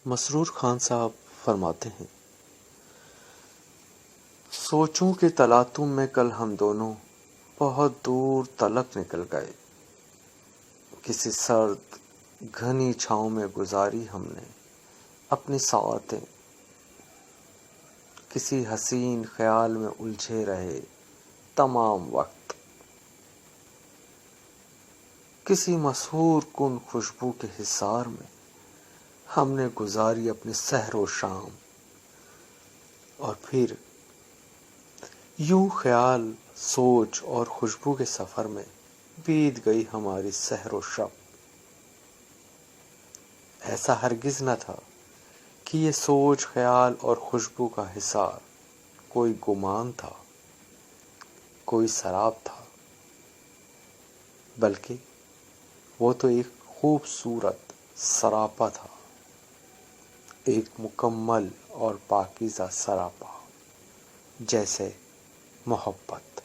مسرور خان صاحب فرماتے ہیں، سوچوں کے تلاطم میں کل ہم دونوں بہت دور تلک نکل گئے، کسی سرد گھنی چھاؤں میں گزاری ہم نے اپنی ساعتیں، کسی حسین خیال میں الجھے رہے تمام وقت، کسی مسحور کن خوشبو کے حصار میں ہم نے گزاری اپنی سحر و شام، اور پھر یوں خیال، سوچ اور خوشبو کے سفر میں بیت گئی ہماری سحر و شب۔ ایسا ہرگز نہ تھا کہ یہ سوچ، خیال اور خوشبو کا حصار کوئی گمان تھا، کوئی سراب تھا، بلکہ وہ تو ایک خوبصورت سراپا تھا، ایک مکمل اور پاکیزہ سراپا، جیسے محبت۔